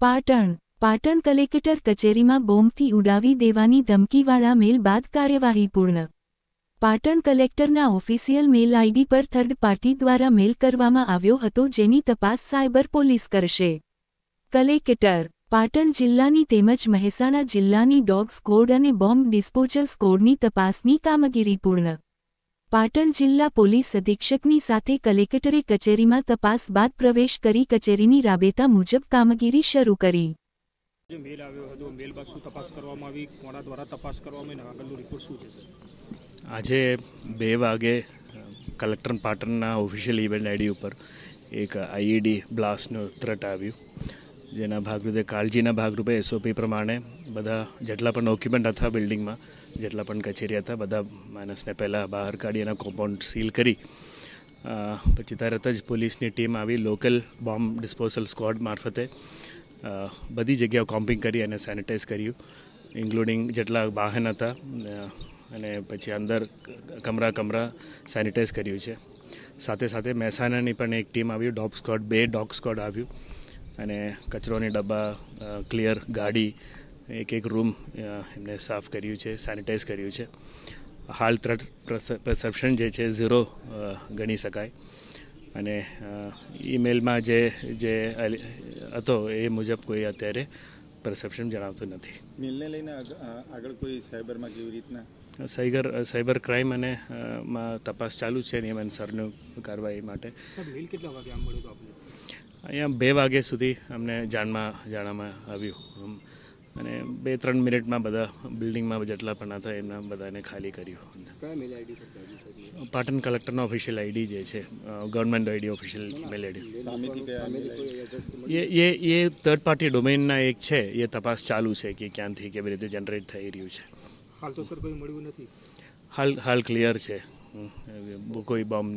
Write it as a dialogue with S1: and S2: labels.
S1: Patan collector કચેરીમાં બોમ્બથી ઉડાવી દેવાની ધમકીવાળા મેલ બાદ કાર્યવાહી પૂર્ણ। પાટણ કલેક્ટરના ઓફિશિયલ મેલ આઈડી પર થર્ડ પાર્ટી દ્વારા મેલ કરવામાં આવ્યો હતો, જેની તપાસ સાયબર પોલીસ કરશે। કલેક્ટર પાટણ જિલ્લાની તેમજ મહેસાણા જિલ્લાની ડોગ સ્ક્વોડ અને બોમ્બ ડિસ્પોઝલ સ્ક્વોડની તપાસની કામગીરી પૂર્ણ। પાટણ જિલ્લા પોલીસ અધિક્ષકની સાથે કલેક્ટરે કચેરીમાં તપાસ બાદ પ્રવેશ કરી કચેરીની રાબેતા મુજબ કામગીરી શરૂ કરી।
S2: જે મેલ આવ્યો હતો, મેલ બાદ શું તપાસ કરવામાં આવી, કોના દ્વારા તપાસ કરવામાં આવી, આગળનો રિપોર્ટ શું છે?
S3: આજે 2 વાગે કલેક્ટર પાટણના ઓફિશિયલ ઇવેન્ટ આઈડી ઉપર એક આઈઈડી બ્લાસ્ટનું થ્રેટ આવ્યું, જેના ભાગરૂપે કાળજીના ભાગરૂપે એસઓપી પ્રમાણે બધા જેટલા પણ ડોક્યુમેન્ટ હતા બિલ્ડિંગમાં, જેટલા પણ કચેરી હતા, બધા માણસને પહેલાં બહાર કાઢી એના કોમ્પાઉન્ડ સીલ કરી પછી તરત જ પોલીસની ટીમ આવી લોકલ બોમ્બ ડિસ્પોઝલ સ્ક્વોડ મારફતે બધી જગ્યાઓ કોમ્પિંગ કરી અને સેનિટાઈઝ કર્યું, ઇન્ક્લુડિંગ જેટલા વાહન હતા અને પછી અંદર કમરા સેનિટાઈઝ કર્યું છે। સાથે સાથે મહેસાણાની પણ એક ટીમ આવી, ડોગ સ્ક્વોડ 2 ડોગ સ્ક્વોડ આવ્યું અને કચરોની ડબ્બા, ક્લિયર ગાડી, એક રૂમ એમને સાફ કર્યું છે, સેનિટાઈઝ કર્યું છે। હાલ થ્રેટ પરસેપ્શન જે છે 0 ગણી શકાય અને ઈમેલમાં જે હતો એ મુજબ કોઈ અત્યારે પરસેપ્શન જણાવતું નથી।
S4: મેલને લઈને આગળ કોઈ સાયબરમાં કેવી રીતના
S3: સાયબર ક્રાઇમ અને માં તપાસ ચાલુ છે નિયમ અનુસારની કાર્યવાહી માટે।
S2: મેલ કેટલા વાગે આમ મળ્યો હતો આપને?
S3: અહીંયા 2 વાગ્યા સુધી અમને જાણવામાં આવ્યું અને 2-3 મિનિટમાં બધા બિલ્ડિંગમાં જેટલા પણ હતા એમના બધાને ખાલી કર્યું।
S2: કયા મેલ આઈડી પર?
S3: પાટણ કલેક્ટરનો ઓફિશિયલ આઈડી જે છે, government ID official mail ID, એ થર્ડ પાર્ટી ડોમેનના એક છે, એ તપાસ ચાલુ છે કે ક્યાંથી કેવી રીતે જનરેટ થઈ રહ્યું છે।
S2: હાલ તો સર કોઈ મળ્યું નથી?
S3: હાલ ક્લિયર છે, કોઈ બોમ્બ